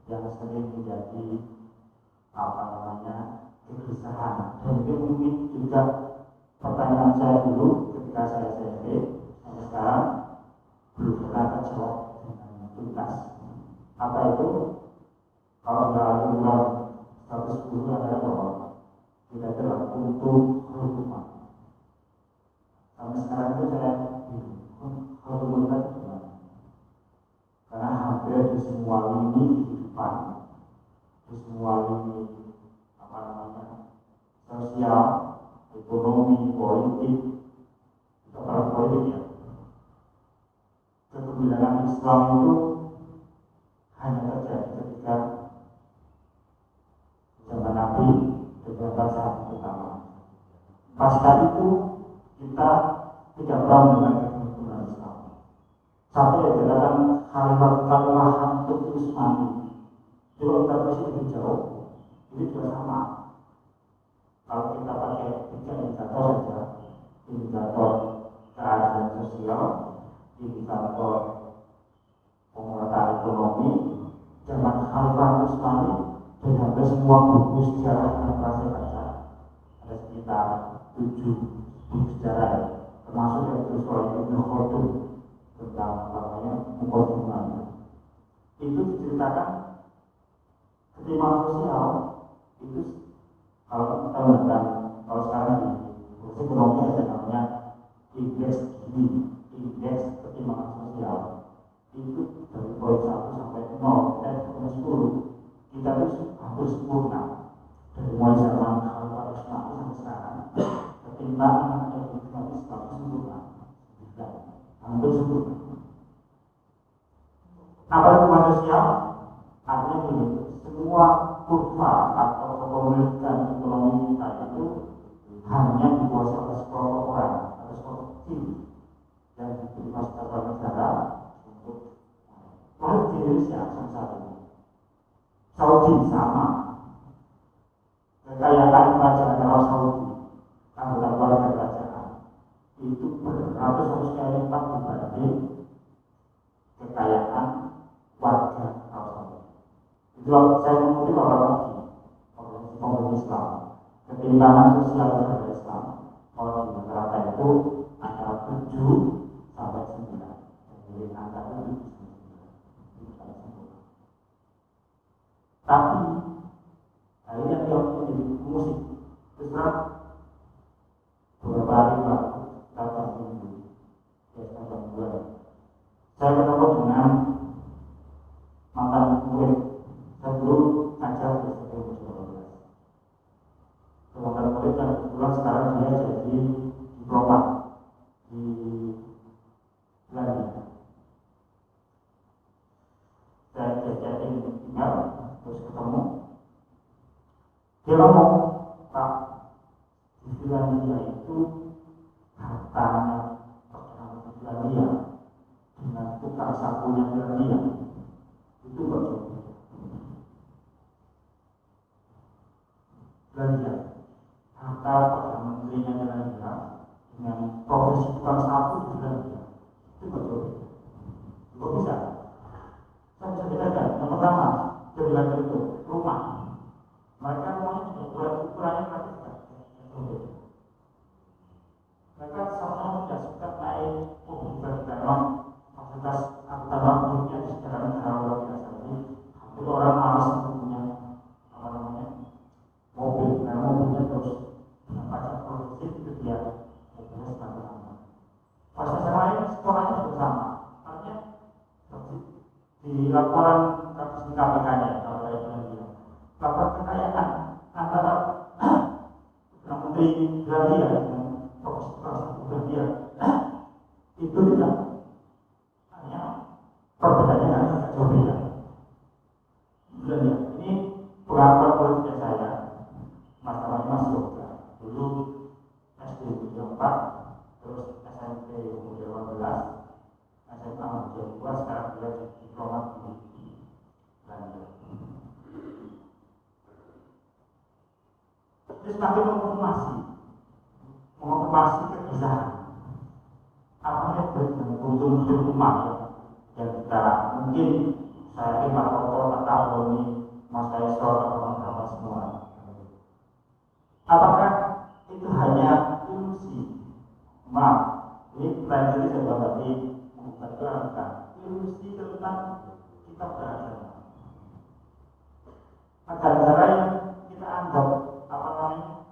yang sering menjadi kegelisahan. Dan itu mungkin juga pertanyaan saya dulu ketika saya SMP sampai sekarang belum pernah terjawab dengan tuntas. Apa itu? Kalau dalam undang 110 adalah bahwa kita telah untuk hukuman. Sampai sekarang itu saya hukuman itu gimana? Karena hampir di semua lini kehidupan, di semua lini sosial, ekonomi, politik, atau politik ya, kegemilangan Islam itu hanya terjadi ketika zaman Nabi dan saat pertama. Pasca itu kita tidak pernah mendengar kegemilangan Islam. Satu yang dikatakan kalimat untuk Usmani. Kalau kita masih lebih jauh, ini juga sama. Kalau kita pakai 3 indikator saja, indikator keadilan sosial, indikator pemerataan ekonomi, zaman Khalifah Utsmani, dan hampir semua buku sejarah yang pernah saya baca, ada sekitar 7 buku sejarah, termasuk yang ditulis oleh Ibnu Khaldun tentang Muqaddimah. Itu diceritakan ketimpangan sosial itu. Kalau kita melihat, kalau sekarang di kursus ekonomi ada namanya indeks Gini, indeks ketimpangan sosial. Itu dari poin 1 sampai 0, kita punya 10. Kita itu hampir sempurna. Dari mulai zaman Khalifah Utsmani sampai sekarang, ketimpangan ekonomi Islam sempurna. Hampir sempurna. Apa itu ketimpangan sosial? Artinya ini, semua kurva atau kepemilikan ekonomi kita itu hanya dikuasai oleh sekelompok orang atau sekelompok kecil yang diberi fasilitas negara untuk lalu di Indonesia saat ini. Saudi sama, kekayaan kerajaan Arab Saudi, anggota keluarga kerajaan itu beratus-ratus kali lipat dibanding kekayaan warga Arab Saudi. Itu saya mengutip orang Islam, ketimpangan sosial terhadap Islam kalau di rata itu antara 7 sampai 9, jadi antara 7 sampai 9. Tapi hari ini yang di musik terus beberapa hari lalu kita minggu saya ketemu dengan mantan murid sebelum ngajar di sekolah. Mantan murid yang kebetulan sekarang dia jadi diplomat di Belanda. Saya chatting email terus ketemu. Dia ngomong, Pak, di Finlandia itu hartanya perjalanan di Finlandia dengan tukang sapunya Finlandia itu berbeda. Belanja harta Perdana Menterinya Belanda dengan profesi tukang sapu di Belanda itu berbeda. Kok bisa? Saya bisa bedakan. Yang pertama, di Belanda itu rumah. Mereka rumahnya juga ukurannya praktis berbeda. Mereka sama-sama tidak suka naik mobil berbahan fasilitas angkutan umumnya di sekitar negara luar biasa. Jadi hampir orang malas untuk punya mobil, karena mobilnya terus dengan pajak produktif itu dia mobilnya standar. Fasilitas lain sekolahnya juga sama. Artinya di laporan kasus KPK-nya kalau saya bilang dia, laporan kekayaan antara Menteri Belanda dengan profesi Belanda itu tidak hanya perbedaannya agak jauh beda. Belanda ini pengakuan politiknya saya. Mas Yoga dulu SD usia 4, terus SMP usia 18, SMA usia 2, sekarang dia jadi diplomat di Belanda. Terus makin mengonfirmasi kegelisahan. Apanya dengan untung hidup umat yang kita mungkin saya yakin Pak Toto Kak Roni, Mas Kaisro, teman-teman semua. Apakah itu hanya ilusi? Maaf, ini pelajaran saya berarti bukan ilusi tentang kita beragama. Negara-negara yang kita anggap apa namanya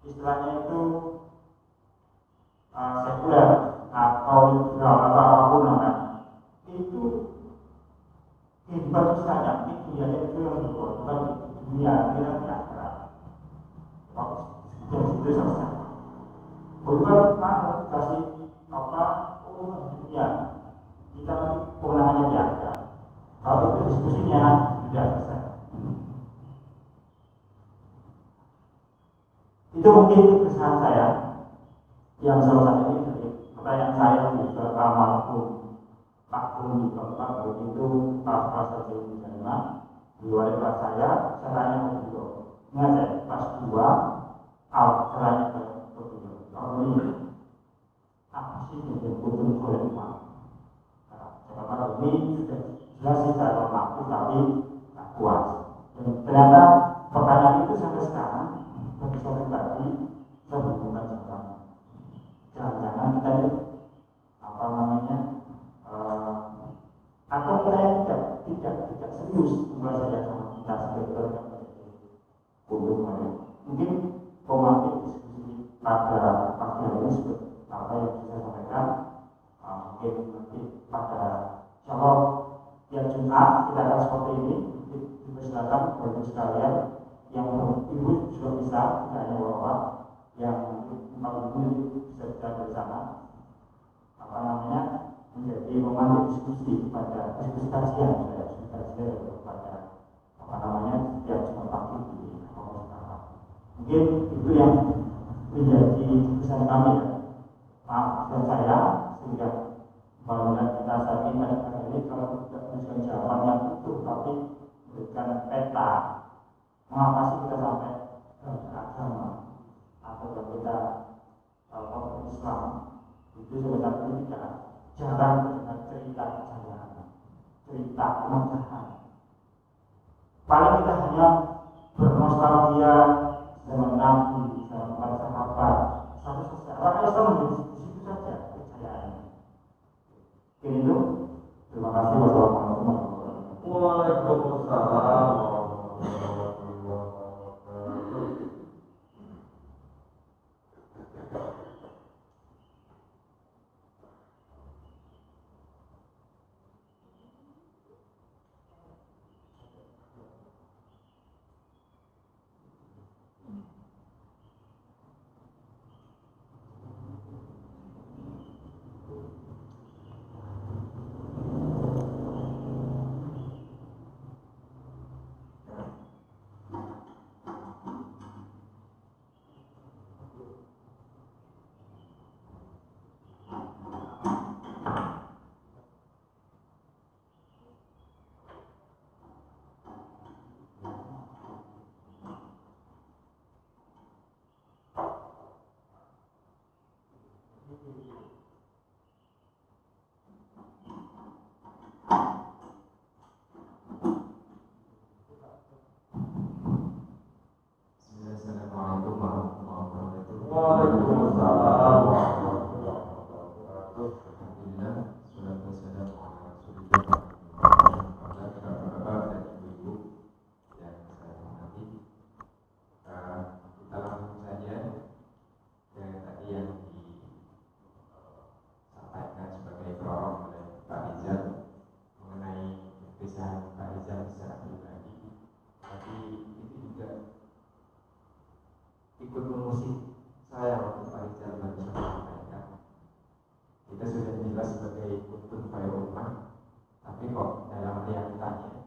istilahnya itu sekuler atau liberal atau apapun namanya, itu kehidupan saya itu ya itu yang bukan dunia kira-kira waktu itu selesai. Bukan mana kasih apa dunia kita kewenangannya diangkat. Kalau itu diskusinya tidak selesai. Itu mungkin kesan saya yang salah satu ini dari pertanyaan saya juga almarhum Pak Bumi Pak Bumi itu pas satu menerima di luar kelas saya tanya begitu. Ingat saya pas 2 caranya begitu. Kalau ini apa sih yang betul oleh Pak? Karena ini sudah jelas secara mampu tapi tak kuat. Dan ternyata pertanyaan itu sampai sekarang bagi saya pribadi saya berhubungan dengan jangan-jangan kita ini apa namanya atau kita tidak serius belajar sama kita sebagai untuk mungkin pemakai diskusi pada pagi ini seperti apa yang saya sampaikan mungkin nanti pada jawab yang Jumat kita akan seperti ini dipersilakan bagi sekalian yang ibu juga bisa tidak hanya bapak yang ibu bisa bicara bersama apa namanya menjadi pemandu diskusi pada diskusi kajian kepada apa namanya setiap Jumat pagi di Jakarta. Mungkin itu yang menjadi pesan kami ya. Maaf dan saya sehingga bangunan kita saat ini kalau tidak memberikan jawaban yang utuh tapi memberikan peta mengapa sih kita sampai beragama atau kita Islam itu sebenarnya tidak jarang mendengar cerita kejayaan, cerita kemegahan. Paling kita hanya bernostalgia zaman Nabi, zaman para sahabat. Satu sejarah Islam di situ saja kejayaan. Itu terima kasih. Wassalamualaikum warahmatullahi wabarakatuh. Waalaikumsalam. Ikut mengusik saya waktu Pak Rizal baru sampaikan. Kita sudah jelas sebagai kutub Fairullah, tapi kok dalam realitanya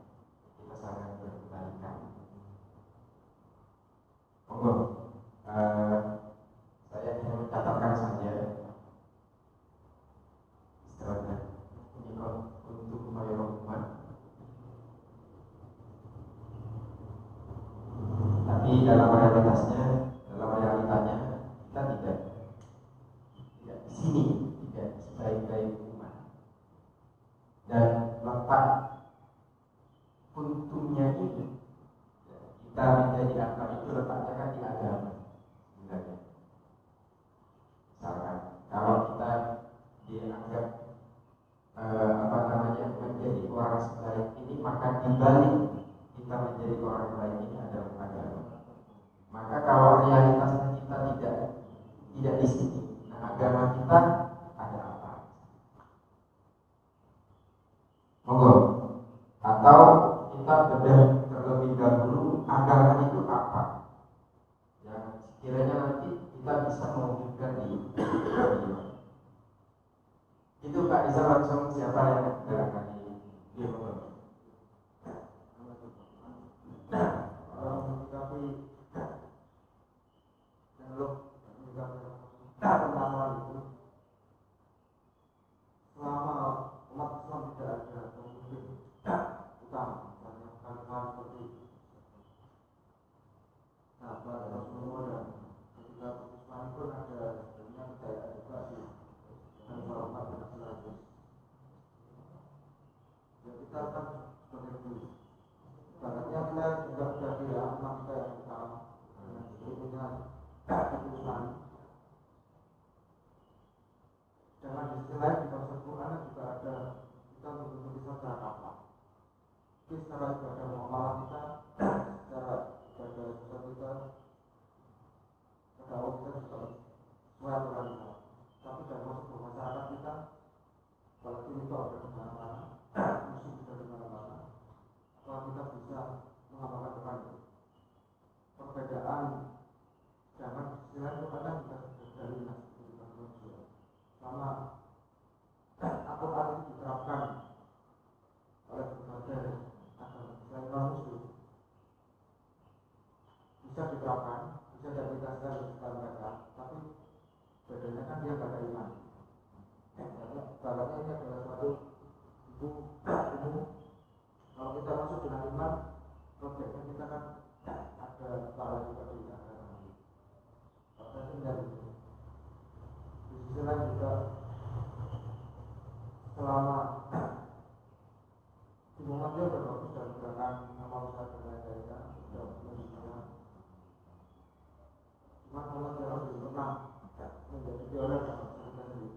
kita sangat berbalikan. Monggo, saya hanya mencatatkan saja istilahnya ini kok kutub Fairullah, tapi dalam realitasnya kita tidak di sini, tidak sebaik-baik umat. Dan letak itu letaknya kan di agama sebenarnya. Misalkan kalau kita dianggap menjadi orang sebaik ini, maka dibalik kita menjadi orang baik ini adalah agama. Maka kalau realitasnya kita tidak di sini, nah agama kita ada apa? Monggo. Atau kita bedah terlebih dahulu agama itu apa? Yang sekiranya nanti kita bisa mewujudkan di itu Pak, bisa langsung siapa yang barangkali dia mengetahui. Tapi dialog juga pertama itu, selama umat Islam tidak ada pemimpin utama, misalnya kalimat seperti sahabat Rasulullah, dan ketika Islam pun ada sebenarnya kejayaan juga di kalimat umat dan Islam. Ya kita kan sebagai guru, baratnya kita juga sudah bilang umat kita yang utama dengan punya keputusan. Jangan di sisi lain di dalam Al-Quran juga ada kita untuk bisa cara apa. Jadi secara ibadah muamalah kita, secara ibadah sosial kita, dakwah kita juga sesuai aturan kita. Tapi dalam masuk masyarakat kita, kalau itu ada di mana-mana, musuh bisa di mana-mana, kalau kita bisa mengamalkan depan perbedaan. Jangan istilahnya kadang kita dari manusia. Sama Al-Quran itu diterapkan oleh berbagai agama selain non-Muslim, bisa diterapkan, bisa diaplikasikan kepada mereka, tapi bedanya kan dia gak ada iman. Baratnya ini adalah suatu ilmu. Kalau kita masuk dengan iman, prosesnya kita kan ada pahala juga di agama. Prosesnya dari itu. Di sisi lain juga, selama hubungan dia sudah bagus dan gerakan amal usaha dan lain-lainnya sudah menunjukkan. Cuma Allah Taala belum pernah menjadi pionir dalam cerita ini.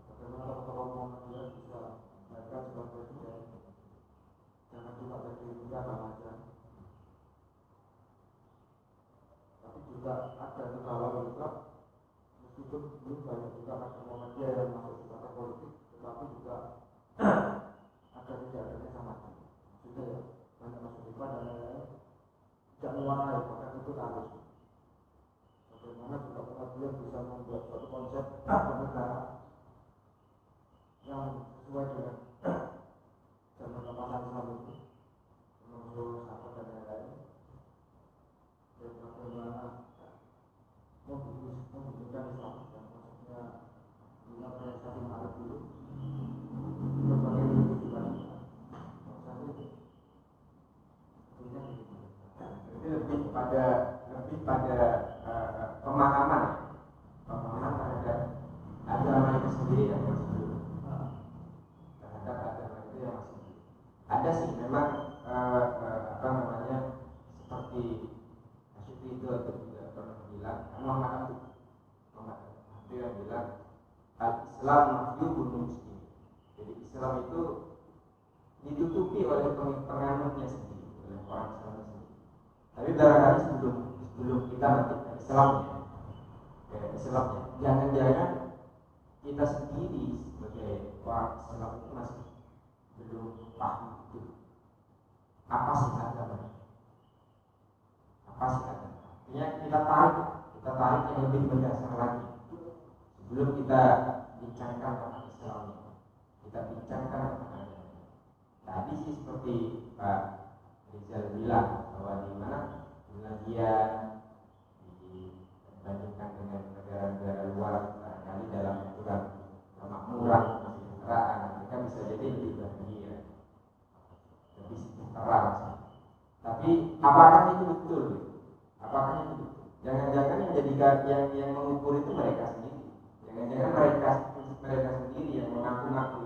Bagaimana Rasulullah Muhammad bisa mereka sebagai presiden, jangan cuma jadi negara saja, tapi juga ada negara juga. Meskipun belum banyak juga ada Muhammadiyah yang masuk di partai politik, tetapi juga ada tidak adanya sama sekali. Maksudnya ya, banyak masuk di dan lain-lain, tidak mewarnai, bahkan ikut arus. Bagaimana juga Muhammadiyah bisa membuat suatu konsep negara yang sesuai dengan zaman kemasan Islam itu, menurut sahabat dan lain-lain. Dan bagaimana membutuhkan Islam dan maksudnya bila organisasi Arab dulu berbagai tujuan organisasi Itu lebih pada pemahaman terhadap agama itu sendiri yang masih terhadap agama itu yang masih ada sih memang seperti Asy'ari itu atau juga pernah bilang Muhammad itu yang bilang Al-Islam mahyubun muslim. Jadi Islam itu ditutupi oleh penganutnya sendiri, oleh orang Islam sendiri. Tapi barangkali sebelum kita nanti Islamnya, jangan-jangan kita sendiri sebagai orang Islam itu masih belum paham itu apa sih agama. Artinya kita tarik yang lebih mendasar lagi. Sebelum kita bincangkan tentang Islamnya, kita bincangkan tentang agama. Tadi sih seperti Pak Rizal bilang bahwa di mana Finlandia dibandingkan dengan negara-negara luar, barangkali dalam aturan kemakmuran, kesejahteraan, mereka bisa jadi lebih bahagia, lebih sejahtera. Tapi apakah itu betul? Jangan-jangan yang jadikan yang mengukur itu mereka sendiri. Jangan-jangan mereka sendiri yang mengaku-ngaku.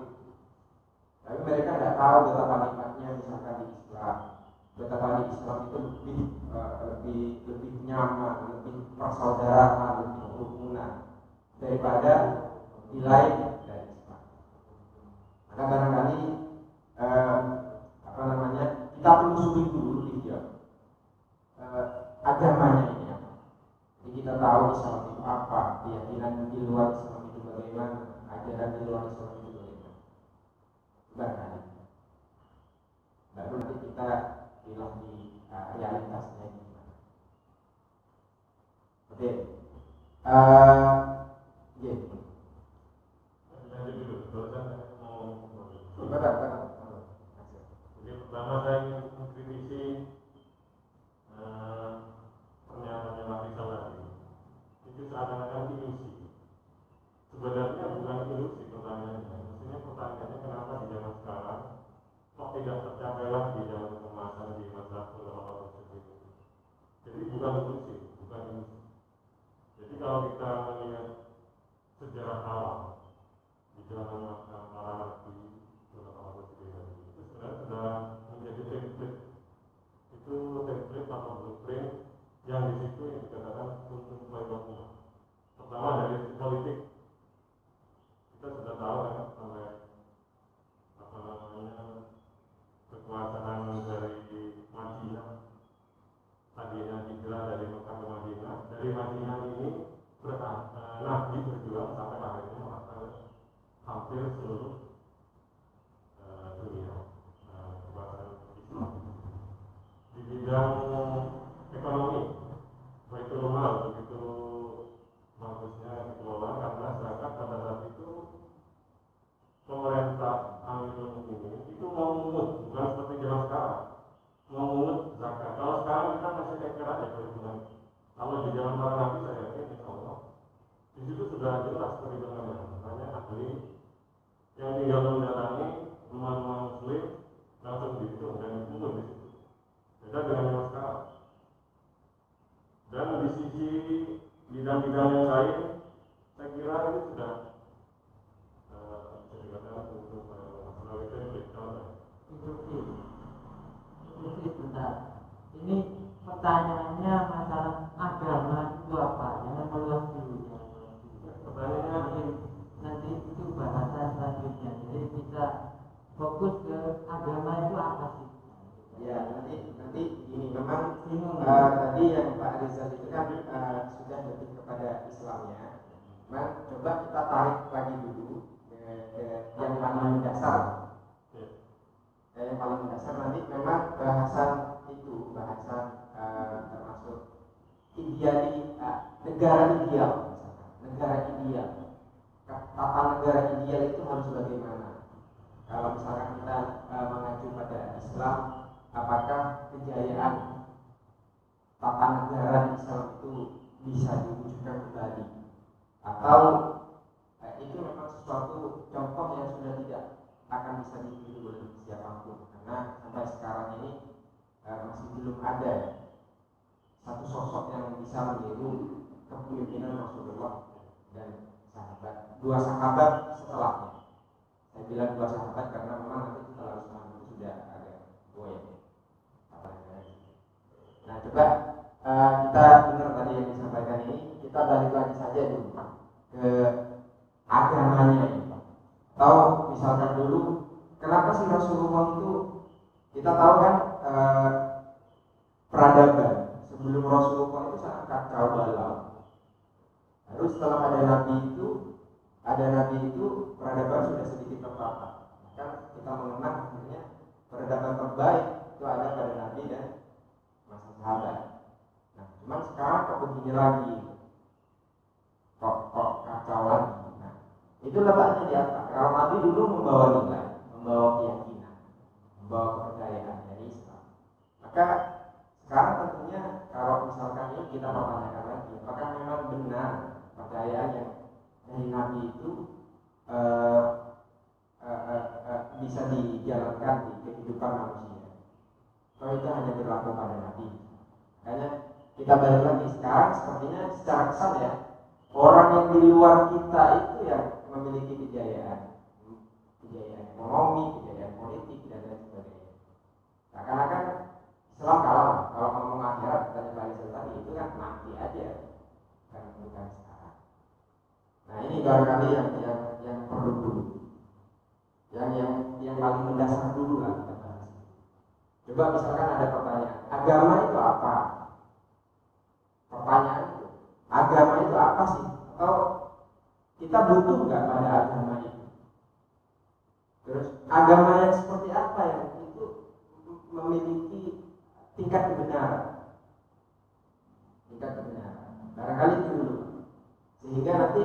Tapi mereka tidak tahu betapa nikmatnya misalkan di Islam. betapa di Islam itu lebih nyaman, lebih persaudaraan, lebih kerukunan daripada nilai dari Islam. Maka barangkali kita telusuri dulu agamanya ini apa. Jadi kita tahu Islam itu apa, keyakinan di luar Islam itu bagaimana, ajaran di luar Islam itu bagaimana. Barangkali baru nanti kita bilang di realitasnya gimana. Oke. Jadi pertama saya ingin mengkritisi pernyataannya Pak Rizal tadi. Itu seakan-akan ilusi. Sebenarnya bukan ilusi pertanyaannya. Maksudnya pertanyaannya kenapa di zaman sekarang kok tidak tercapai lagi dalam kemasan di masa ulama tersebut. Jadi bukan ilusi, bukan ilusi. Jadi kalau kita melihat sejarah awal di zaman para nabi ulama tersebut itu sebenarnya sudah menjadi template. Itu template atau blueprint yang di situ yang dikatakan untuk pelayanan. Pertama dari sisi politik kita sudah tahu kan sampai kekuasaan dari Madinah, tadinya hijrah dari Mekah ke Madinah. Dari Madinah ini Nabi berjuang sampai akhirnya merata hampir seluruh dunia kekuasaan Islam. Di bidang ekonomi, Baitul Mal begitu bagusnya dikelola karena zakat pada saat itu pemerintah Amirul Mukminin itu mau mengut, bukan seperti zaman sekarang mau mengut zakat. Kalau sekarang kita masih kira aja perhitungan. Kalau di zaman para nabi saya yakin insya Allah di situ sudah jelas perhitungannya. Makanya ahli yang tinggal mendatangi rumah-rumah Muslim langsung dihitung dan dipungut di situ. Beda dengan zaman sekarang. Dan di sisi bidang-bidang yang lain, saya kira itu sudah untuk masalah itu sebentar. Ini pertanyaannya masalah agama itu apa? Jangan meluas dulu. pertanyaannya Nanti itu bahasan selanjutnya. Jadi kita fokus ke agama itu apa sih? Ya, nanti ini memang tadi yang Pak Rizal itu kan sudah lebih kepada Islamnya. Nah, coba kita tarik lagi dulu yang paling mendasar. Yang paling mendasar nanti memang bahasan termasuk negara ideal, negara ideal. Tata negara ideal itu harus bagaimana? Kalau misalkan kita mengacu pada Islam, apakah kejayaan tata negara Islam itu bisa diwujudkan kembali? Atau itu memang suatu contoh yang sudah tidak akan bisa ditiru oleh siapapun, karena sampai sekarang ini masih belum ada satu sosok yang bisa meniru kepemimpinan Rasulullah dan dua sahabat setelahnya. Saya bilang dua sahabat karena memang nanti setelah Rasulullah itu sudah ada dua ya. Nah, coba kita dengar tadi yang disampaikan ini, kita balik lagi saja dulu ke agamanya ini. Tahu misalkan dulu kenapa sih Rasulullah itu, kita tahu kan peradaban sebelum Rasulullah itu sangat kacau balau. Lalu setelah ada nabi itu peradaban sudah sedikit tertata. Kan kita mengenang akhirnya peradaban terbaik itu ada pada nabi dan masa sahabat. Nah, cuman sekarang kok begini lagi, kok kacau lagi. Nah, itu letaknya di apa? Kalau nabi dulu membawa nilai, membawa keyakinan, membawa kepercayaan dari Islam. Maka sekarang tentunya kalau misalkan ini kita pertanyakan lagi, apakah memang benar kepercayaan yang dari nabi itu bisa dijalankan di kehidupan manusia? Kalau itu hanya berlaku pada nabi. Karena kita balik lagi sekarang sepertinya secara kesan ya, orang yang di luar kita itu yang memiliki kejayaan ekonomi, kejayaan politik dan lain sebagainya. Seakan-akan ini barangkali yang perlu dulu, yang paling mendasar dulu lah kita bahas. Coba misalkan ada pertanyaan, agama itu apa? Pertanyaan itu, agama itu apa sih? Atau kita butuh nggak pada agama itu? Terus agama yang seperti apa yang itu memiliki tingkat kebenaran? Tingkat kebenaran. Barangkali itu dulu. Sehingga nanti,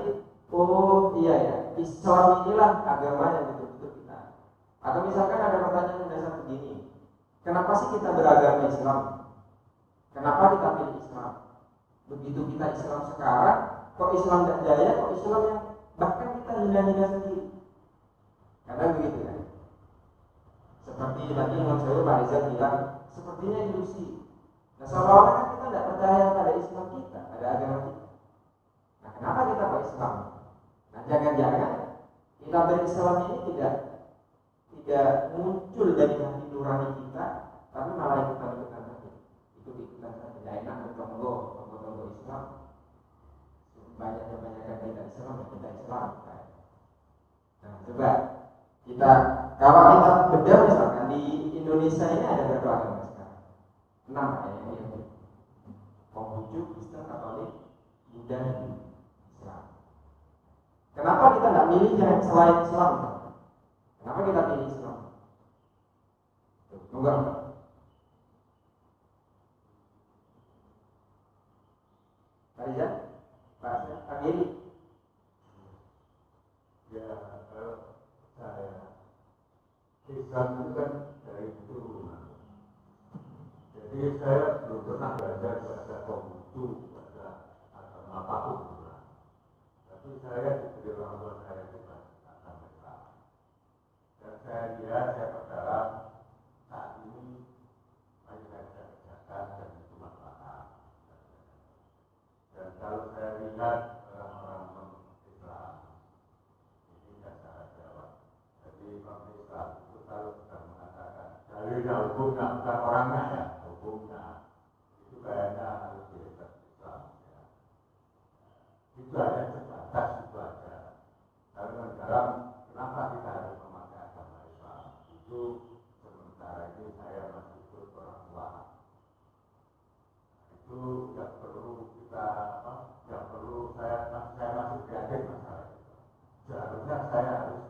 oh iya ya, Islam inilah agama yang betul-betul kita. Atau misalkan ada pertanyaan mendasar begini, kenapa sih kita beragama Islam? Kenapa kita pilih Islam? Begitu kita Islam sekarang, kok Islam tidak jaya, kok Islam yang bahkan kita hina-hina sendiri. Karena begitu kan. Seperti tadi Imam Syarif Pak Rizal bilang, sepertinya ilusi. Nah seolah-olah kan kita tidak percaya pada Islam kita, pada agama kita. Nah kenapa kita berislam? Nah jangan-jangan kita berislam ini tidak muncul dari hati nurani kita, tapi malah ikutan-ikutan saja. Ikut-ikutan saja. Tidak enak bertonggo Islam. Banyak-banyak tidak Islam, kita Islam. Nah coba kita, kalau kita bedah misalkan di Indonesia ini ada berapa agama sekarang? 6 ya. Konghucu, Kristen, Katolik, Buddha, Islam. Kenapa kita tidak milih yang selain Islam? Kenapa kita pilih Islam? Enggak. Pak Rizal? Pak Giri? Ya, saya Islam itu kan dari turunan. Jadi saya belum pernah belajar bahasa Konghucu, bahasa agama apapun. Tapi saya diberi orang tua saya itu agama Islam. Dan saya lihat, saya berdalam saat ini banyak yang saya kerjakan dan itu masalah. Dan kalau saya lihat orang-orang Islam, ini tidak saya jawab. Jadi orang Islam itu kalau sudah mengatakan dalilnya hukumnya bukan orangnya ya, hukumnya itu kayaknya harus diikat Islam ya. Itu hanya sebatas itu aja. Karena dalam kenapa kita harus memakai agama Islam itu sementara ini saya masih ikut orang tua. Itu tidak perlu kita tidak perlu saya masih prihatin masalah itu. Seharusnya saya harus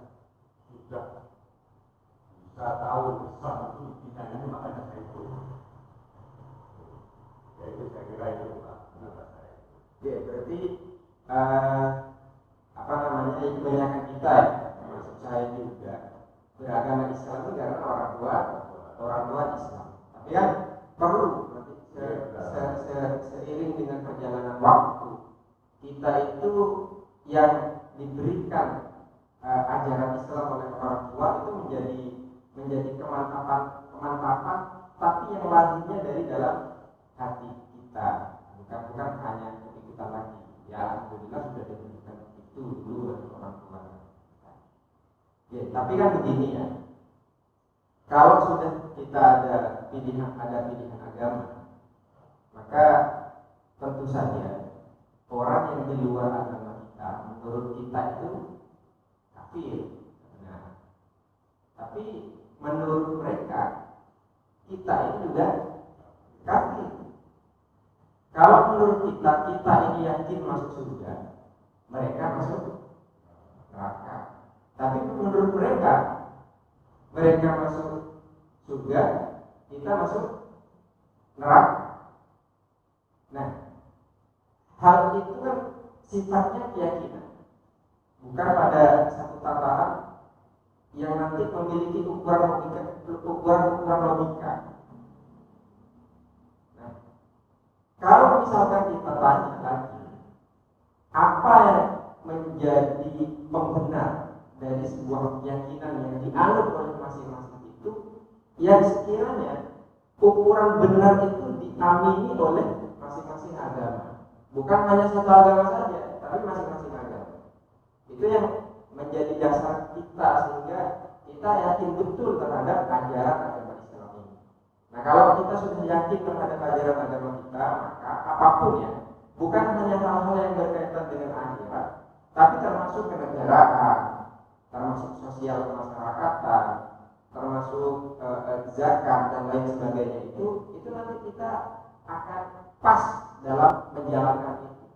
sudah bisa tahu Islam itu intinya ini, makanya saya ikut. Ya itu saya kira itu Pak, menurut saya. Ya berarti kebanyakan kita ya, termasuk saya juga beragama Islam itu karena orang tua Islam. Tapi kan perlu nanti seiring dengan perjalanan waktu kita itu yang diberikan ajaran Islam oleh orang tua itu menjadi kemantapan, tapi yang lahirnya dari dalam hati kita, bukan hanya ikut-ikutan lagi. Ya alhamdulillah sudah diberikan itu dulu oleh orang tua. Ya, tapi kan begini ya, kalau sudah kita ada pilihan agama, maka tentu saja orang yang di luar agama kita, menurut kita itu kafir. Nah, tapi menurut mereka kita itu juga kafir. Kalau menurut kita ini yakin masuk surga, mereka masuk neraka. Tapi menurut mereka masuk surga, kita masuk neraka. Nah, hal itu kan sifatnya keyakinan, bukan pada satu tataran yang nanti memiliki ukuran logika. Nah, kalau misalkan kita tanya lagi, apa yang menjadi pembenar dari sebuah keyakinan yang dianut oleh masing-masing itu, yang sekiranya ukuran benar itu diamini oleh masing-masing agama, bukan hanya satu agama saja, tapi masing-masing agama. Itu yang menjadi dasar kita sehingga kita yakin betul terhadap ajaran agama Islam ini. Nah, kalau kita sudah yakin terhadap ajaran agama kita, maka apapun ya, bukan hanya hal-hal yang berkaitan dengan akhirat, tapi termasuk kenegaraan, termasuk sosial kemasyarakatan, termasuk zakat dan lain sebagainya itu nanti kita akan pas dalam menjalankan itu.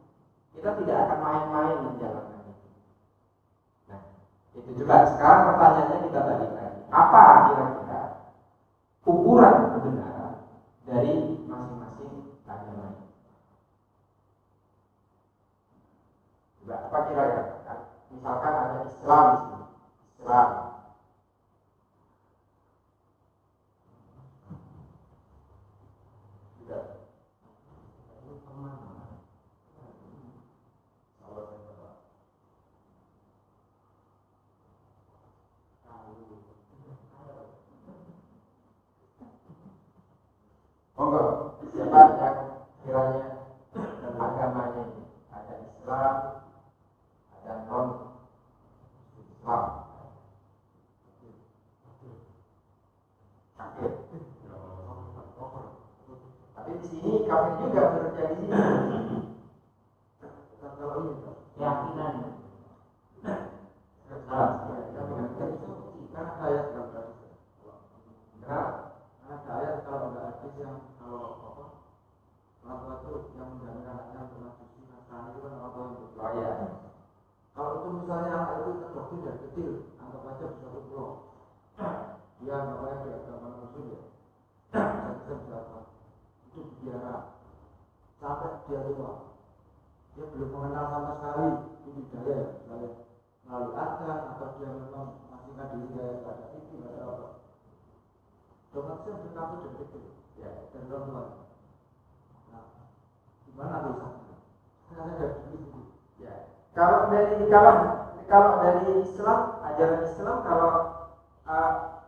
Kita tidak akan main-main menjalankan itu. Nah, itu juga. Sekarang pertanyaannya kita balik lagi. Apa kira-kira ukuran kebenaran dari masing-masing agama ini? Coba, apa kira-kira? Misalkan ada Islam di sini. Islam. Monggo, siapa yang kiranya dan agamanya ini ada Islam, ada non Islam, kafir. Tapi di sini kafir juga bekerja di sini. Kalau ini keyakinan. karena ayat ada ayat kalau nggak hadis yang kalau orang tua itu yang menjamin anaknya pernah suci nasrani itu kan orang tua yang berdoa. Kalau itu misalnya anak itu terbukti dari kecil, anggap aja bisa pulau, dia anggap aja di agama muslim ya, bisa itu biara sampai dia tua, dia belum mengenal sama sekali itu daya misalnya melalui adzan atau dia memang masih ngadili gaya ada itu ada apa. Otomatis berkata dari kecil, ya, dari orang tua. Nah, gimana bisa? Karena dari dulu, ya. Kalau dari Islam, ajaran Islam, kalau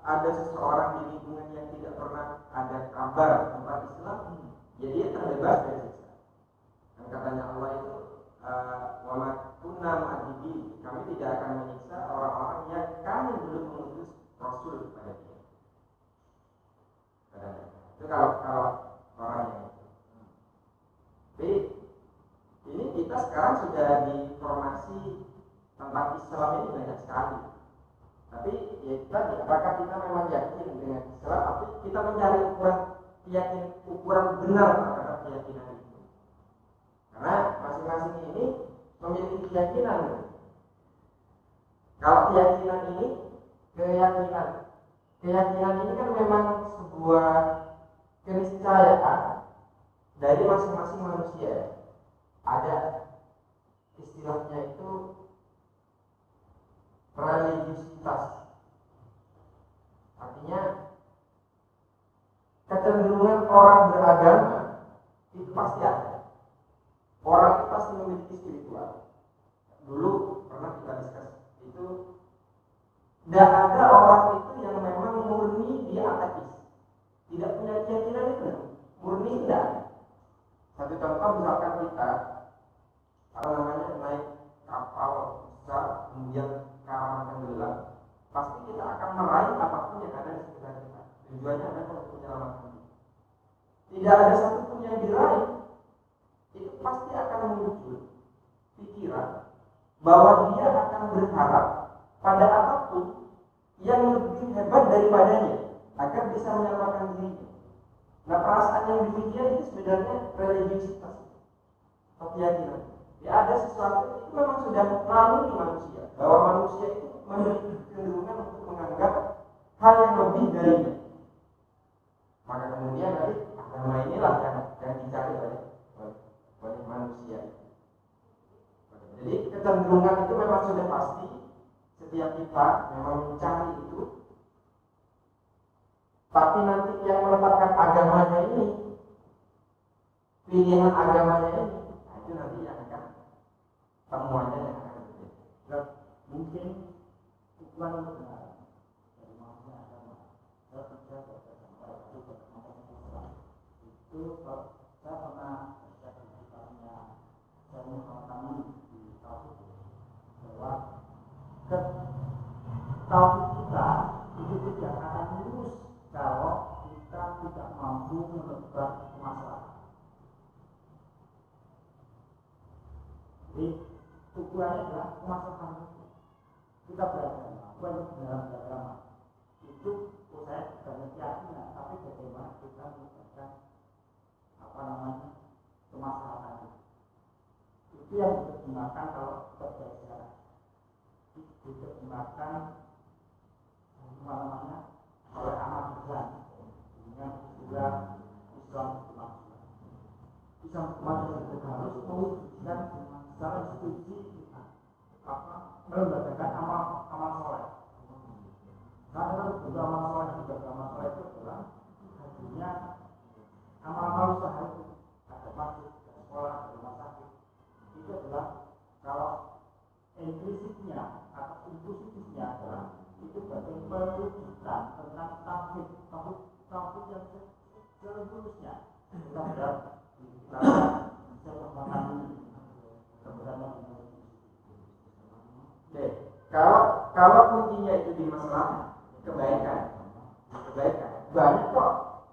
ada seseorang di lingkungan yang tidak pernah ada kabar tentang Islam, ya dia terbebas dari siksa. Dan katanya Allah itu, wa ma kunna mu'adzibin, kami tidak akan menyiksa orang-orang yang kami belum mengutus Rasul kepada dia. Itu kalau orang yang itu. Tapi ini kita sekarang sudah diinformasi tentang Islam ini banyak sekali. Tapi ya tadi, apakah kita memang yakin dengan Islam? Tapi kita mencari ukuran benar terhadap keyakinan itu. Karena masing-masing ini memiliki keyakinan. Kalau keyakinan ini kan memang sebuah keniscayaan dari masing-masing manusia. Ada istilahnya itu religiusitas. Artinya kecenderungan orang beragama itu pasti ada. Orang itu pasti memiliki spiritual. Dulu pernah kita diskus itu, tidak ada orang itu yang memang murni dia ateis, tidak punya keyakinan itu, murni tidak. Satu contoh misalkan kita naik kapal besar kemudian kapal tenggelam, pasti kita akan meraih apapun yang ada di sekitar kita. Tujuannya adalah untuk menyelamatkan diri. Tidak ada satupun yang diraih, itu pasti akan muncul pikiran bahwa dia akan berharap pada apapun yang lebih hebat daripadanya agar bisa menyelamatkan dirinya. Nah, perasaan yang demikian itu sebenarnya religiusitas atau keyakinan. Ya, ada sesuatu itu memang sudah melalui manusia, bahwa manusia itu memiliki kecenderungan untuk menganggap hal yang lebih darinya. Maka kemudian nanti agama inilah yang dicari oleh manusia. Jadi kecenderungan itu memang sudah pasti. Setiap kita memang mencari itu. Tapi nanti yang menetapkan agamanya ini, pilihan agamanya ini, nah itu nanti yang akan temuannya yang akan berbeda. Mungkin ukuran benar dari manusia agama. Saya percaya bahwa itu saya pernah baca di kitabnya Syekh kami di Tauhid bahwa tauhid kita itu tidak akan lurus kalau kita tidak mampu menebak masalah. Jadi Tujuannya adalah kemaslahatan hukum. Kita beragama, bukan dalam beragama. Itu saya bukan keyakinan, tapi bagaimana kita menggunakan kemaslahatan hukum. Itu yang diterjemahkan kalau terjadi sekarang. Diterjemahkan oleh Ahmad Ghazali dengan juga Islam kemajuan. Islam kemajuan itu harus mewujudkan secara institusi melembagakan amal soleh. Karena juga amal soleh itu adalah hasilnya amal usaha itu. Ada masjid, ada sekolah, ada rumah sakit. Itu adalah kalau implisitnya atau inklusifnya adalah itu bagian perwujudan tentang tauhid yang seluruhnya. Kita berharap kita bisa memahami kebenaran. Kalau kuncinya itu di masalah kebaikan, banyak kok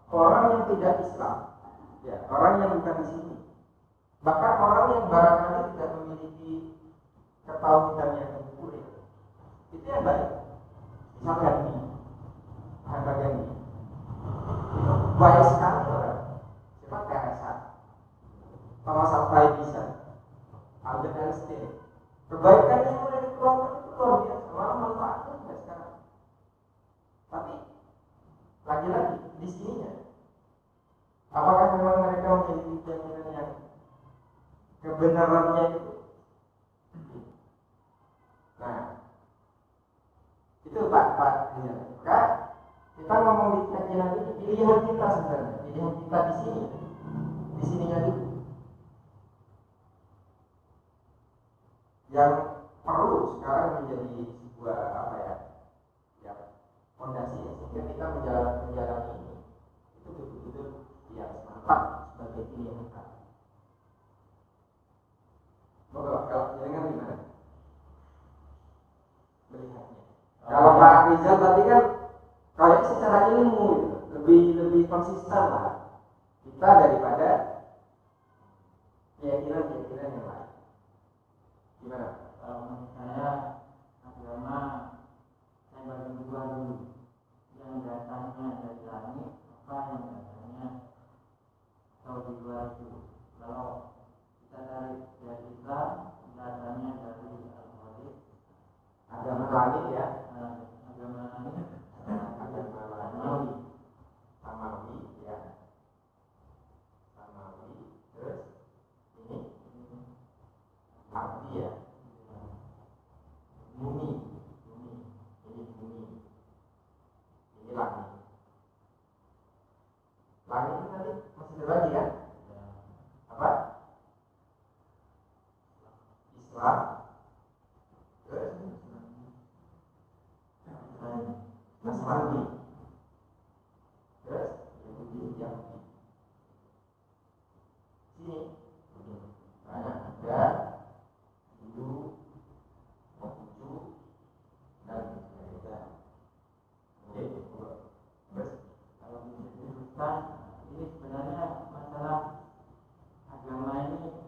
orang yang tidak Islam, ya orang yang bukan di sini, bahkan orang yang barangkali tidak memiliki ketauhidan yang sempurna, itu yang baik. Misalkan ini, itu baik sekali orang. Siapa Teresa, Thomas Alva Edison, Albert Einstein, kebaikan yang mulai dikeluarkan itu luar biasa, malah manfaatnya sampai sekarang. Tapi lagi-lagi di sininya, apakah memang mereka memiliki keyakinan yang kebenarannya itu? Nah, itu Pak. Maka kita ngomong di keyakinan ini pilihan kita sebenarnya, pilihan kita di sininya dulu. Yang perlu sekarang menjadi sebuah fondasi sehingga kita menjalani ini itu betul-betul mantap sebagai pilihan kita. Kalau dengan gimana melihatnya? Kalau Pak Rizal tadi kan kayak secara ilmu lebih konsisten lah kita daripada keyakinan yang lain. Gimana? Menurut saya agama saya bagi dua dulu, yang datangnya dari langit, apa yang datangnya atau di luar itu. Kalau kita dari Islam, datangnya dari Al-Quran, agama langit ya, agama langit, samawi ya, terus ini arti ya, bumi, ini langit. Langit itu nanti masih ada lagi kan? Apa? Islam, terus Nasrani, terus Yahudi. Sini banyak ada Hindu, Konghucu, dan sebagainya. Oke, terus kalau disebutkan ini sebenarnya masalah agama ini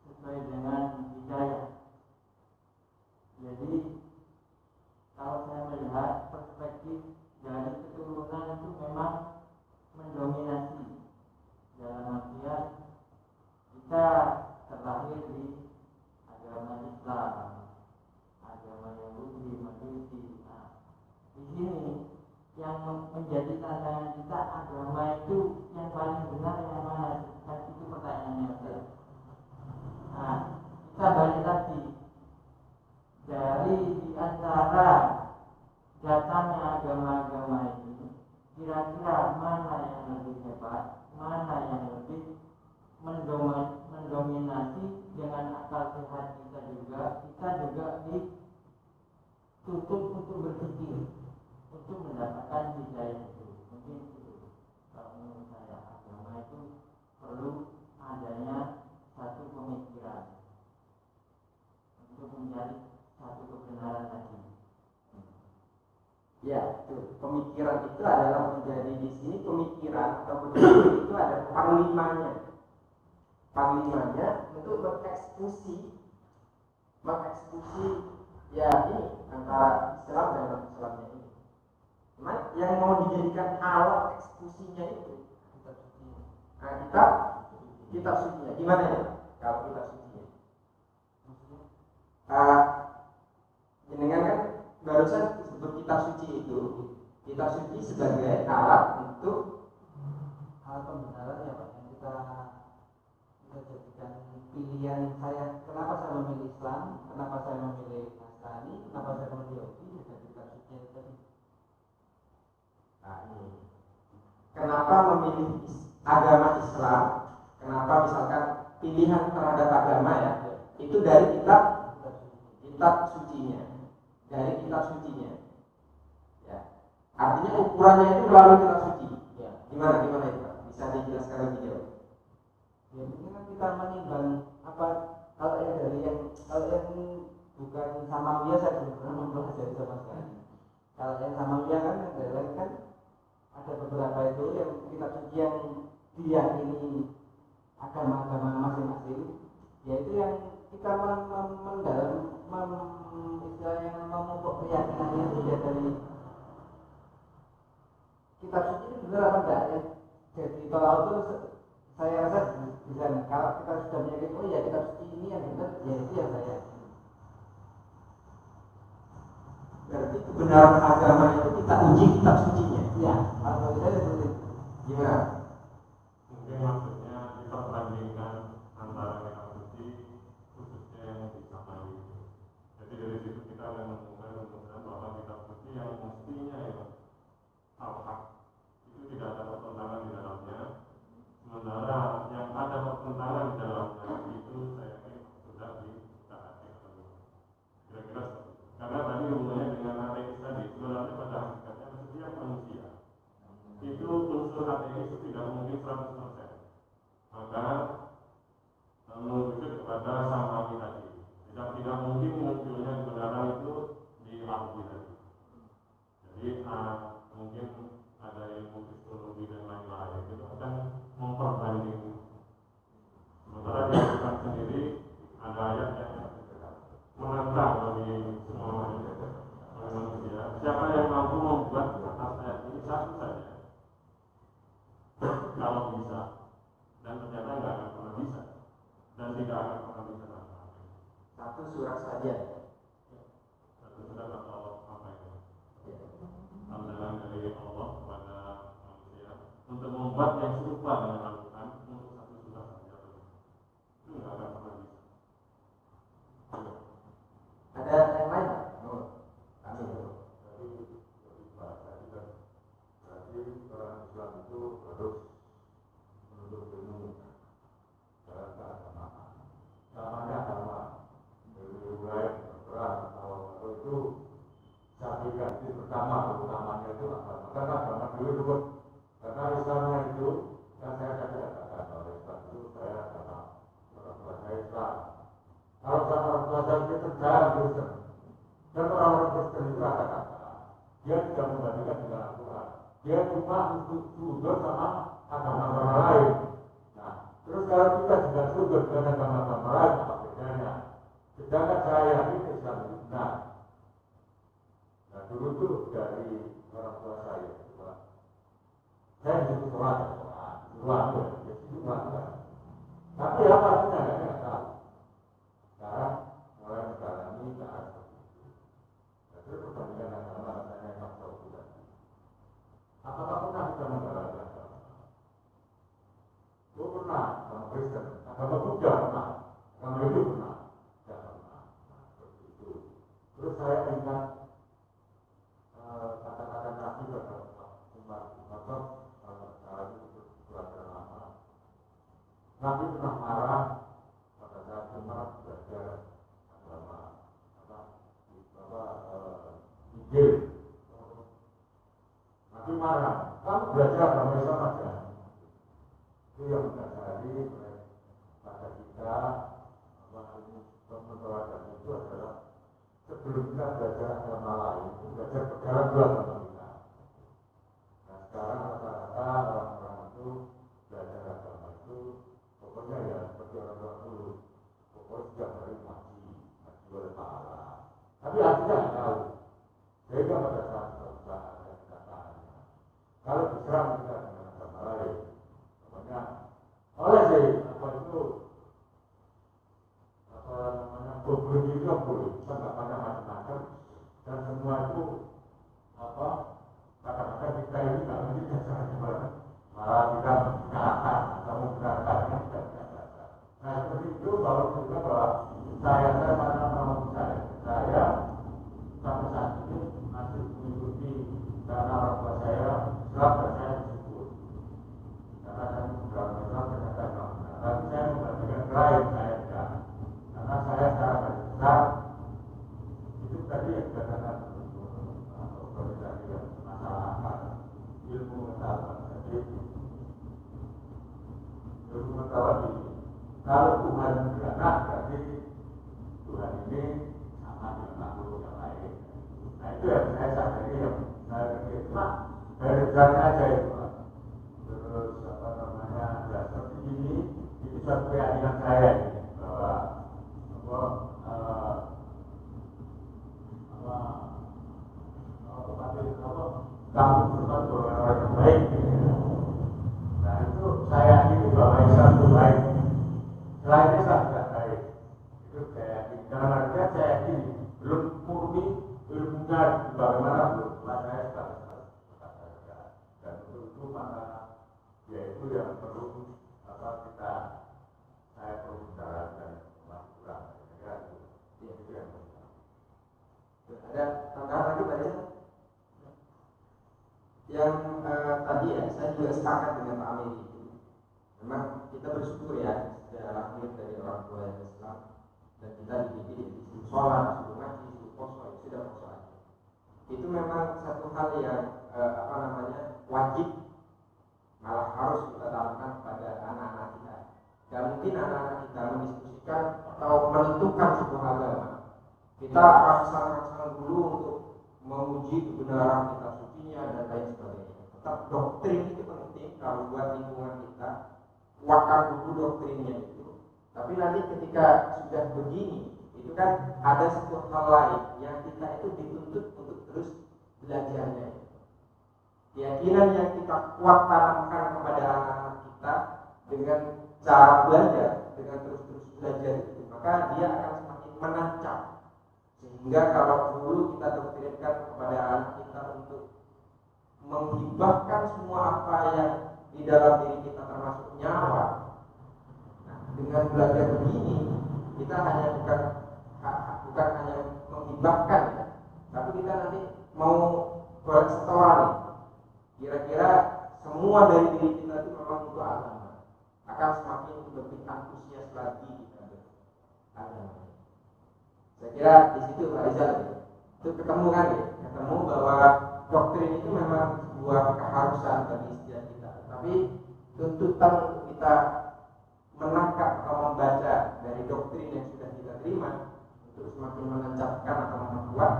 sesuai dengan hidayah. Jadi kalau saya melihat perspektif dari keturunan itu memang mendominasi dalam artian kita terlahir di agama Islam, agama Yahudi, Majusi. Nah, di sini yang menjadi tantangan kita agama itu yang paling benar yang mana? Kan itu pertanyaannya. Nah, kita balik lagi dari di antara datangnya agama-agama ini, kira-kira mana yang lebih hebat, mana yang lebih mendominasi dengan akal sehat kita juga dituntut untuk berpikir, untuk mendapatkan hidayah itu. Mungkin itu kalau menurut saya agama itu perlu adanya satu pemikiran untuk mencari satu kebenaran lagi. ya, pemikiran itu adalah menjadi di sini pemikiran atau berpikir itu ada panglimanya untuk mengeksekusi mengeksekusi ya ini antara Islam dan non-Islamnya ini. Cuman yang mau dijadikan alat eksekusinya itu kitab suci. Nah, kitab sucinya gimana ya? Kalau kitab sucinya, jenengan kan barusan disebut kitab suci itu, kitab suci sebagai alat untuk hal pembenaran ya Pak, yang kita jadikan pilihan saya. Kenapa saya memilih Islam, kenapa saya memilih Nasrani, kenapa saya memilih Yahudi, ya kitab suci itu tadi. Nah ini kenapa memilih agama Islam, kenapa misalkan pilihan terhadap agama ya, itu dari kitab sucinya, dari kitab sucinya ya. Artinya ukurannya itu melalui kitab suci ya. Gimana itu Pak? Bisa dijelaskan lebih jauh? Ya mungkin kan kita menimbang apa, kalau yang bukan Samawiyah saya belum pernah mempelajari sama sekali. Kalau yang Samawiyah kan yang dari lain kan ada beberapa itu yang kitab suci yang diyakini agama-agama masing-masing, yaitu yang kita mendalam istilahnya memupuk keyakinannya itu ya dari kitab suci itu benar apa enggak ya. Jadi kalau itu saya rasa bisa, kalau kita sudah meyakini oh ya kitab suci ini yang benar, ya itu yang saya. Berarti kebenaran agama itu kita uji kitab sucinya. Ya, kalau saya seperti itu. Gimana? Mungkin maksudnya kita bandingkan antara kitab suci khususnya yang disampaikan itu. Jadi dari situ kita akan menemukan bahwa kitab suci yang mestinya ya al-haq itu tidak ada pertentangan di dalamnya. Sementara yang ada pertentangan di dalamnya itu saya yakin sudah ditaati. Kira-kira karena tadi hubungannya dengan ateis tadi, sebenarnya pada hakikatnya setiap manusia itu unsur ateis itu tidak mungkin 100%. Maka merujuk kepada Samawi tadi, tidak mungkin munculnya kebenaran itu di Al-Qur'an tadi. Jadi mungkin ada ilmu psikologi dan lain-lain itu akan memperbandingkan. Sementara di Al-Quran sendiri ada ayat yang menantang bagi semua manusia. Siapa yang mampu membuat atas ayat ini satu saja, kalau bisa, dan ternyata nggak akan pernah bisa, dan tidak akan pernah bisa sampai. Satu surat saja. Satu surat atau apa itu? Pandangan dari Allah kepada manusia untuk membuat yang serupa dengan Al-Quran untuk satu surat saja. Itu nggak akan pernah bisa. Ada yang lain? Amin. Berarti orang Islam itu harus menuntut ilmu dalam keagamaan. Namanya agama dari wilayah terang atau itu saya ganti pertama utamanya itu agama. Karena agama dulu itu karena Islamnya itu yang saya katakan bahwa Islam itu saya agama orang tua saya Islam. Kalau orang tua saya itu terjadi Kristen dan orang-orang Kristen itu kata dia tidak membandingkan dengan Al-Quran. Dia cuma sujud sama agama-agama lain. Nah, terus kalau kita juga sujud dengan agama-agama lain, apa bedanya? Sedangkan saya ini Islam itu benar. Nah, dulu tuh dari orang tua saya itu, Pak. Saya disuruh sholat, ya sholat. Tapi apa artinya nggak tahu. Sekarang mulai menjalani ke arah seperti itu. Nah, terus perbandingan agama rasanya memang jauh juga. Apakah pernah kita menjalani agama? Gue pernah, agama Kristen, agama Buddha pernah, agama Hindu pernah, tidak pernah. Nah, seperti itu. Terus saya ingat kata-kata Nabi pada Umar bin Khattab, salah itu pelajaran lama. Nabi pernah marah pada saat Umar belajar agama Injil. Nabi marah, kamu belajar agama Islam aja. Itu yang mendasari pada kita pemelajaran itu adalah sebelum kita belajar agama lain, belajar perkara dua agama kita. Nah sekarang rata-rata orang-orang itu belajar agama itu pokoknya ya seperti orang tua dulu, pokoknya setiap hari ngaji berangkat. Nah seperti itu baru juga bahwa saya pada mau saya sampai saat ini masih mengikuti karena orang tua saya Islam dan saya bersyukur karena saya beberapa Islam ternyata Islam. Tapi saya memperhatikan lain saya tidak, karena saya secara besar itu tadi yang dikatakan organisasi yang masalah ilmu pengetahuan. Jadi ilmu pengetahuan ini kalau Tuhan beranak berarti Tuhan ini sama dengan makhluk yang lain. Nah itu yang saya sadari, yang saya pikir cuma dari jalan aja itu. Terus apa namanya ya seperti ini suatu keyakinan saya ini, bahwa kamu berbuat orang yang baik. Nah itu saya yakini bahwa Islam itu baik. Selain Islam tidak baik. Itu saya yakini. Dalam artian saya yakini belum murni ilmunya bagaimana belum. Saya sudah dan untuk itu maka yaitu yang perlu kita saya perlu bicarakan kurang. Itu yang pertama. Ada tambahan lagi Pak Desa? Yang tadi ya, saya juga sepakat dengan Pak Amin itu. Memang kita bersyukur ya, sudah lahir dari orang tua yang Islam dan kita dididik disuruh sholat, disuruh ngaji, disuruh puasa, sudah puasa aja. Itu memang satu hal yang wajib, malah harus kita tanamkan kepada anak-anak kita. Dan mungkin anak-anak kita mendiskusikan atau menentukan sebuah agama. Kita rangsang-rangsang dulu untuk menguji kebenaran kita sucinya dan lain sebagainya. Tetap doktrin itu penting kalau buat lingkungan kita, kuatkan dulu doktrinnya itu. Tapi nanti ketika sudah begini, itu kan ada sebuah hal lain yang kita itu dituntut untuk terus belajarnya. Keyakinan yang kita kuat tanamkan kepada anak-anak kita dengan cara belajar, dengan terus-terus belajar itu, maka dia akan semakin menancap. Sehingga kalau dulu kita doktrinkan kepada anak kita untuk menghibahkan semua apa yang di dalam diri kita termasuk nyawa. Nah, dengan belajar begini, kita hanya bukan hanya menghibahkan ya, tapi kita nanti mau setoran. Kira-kira semua dari diri kita itu memang untuk agama, akan semakin lebih antusias lagi kita beragama. Saya kira di situ Pak Rizal itu ketemu kan ya, ketemu bahwa doktrin itu memang sebuah keharusan bagi setiap kita. Tapi tuntutan untuk kita menangkap atau membaca dari doktrin yang sudah kita terima untuk semakin menancapkan atau memperkuat,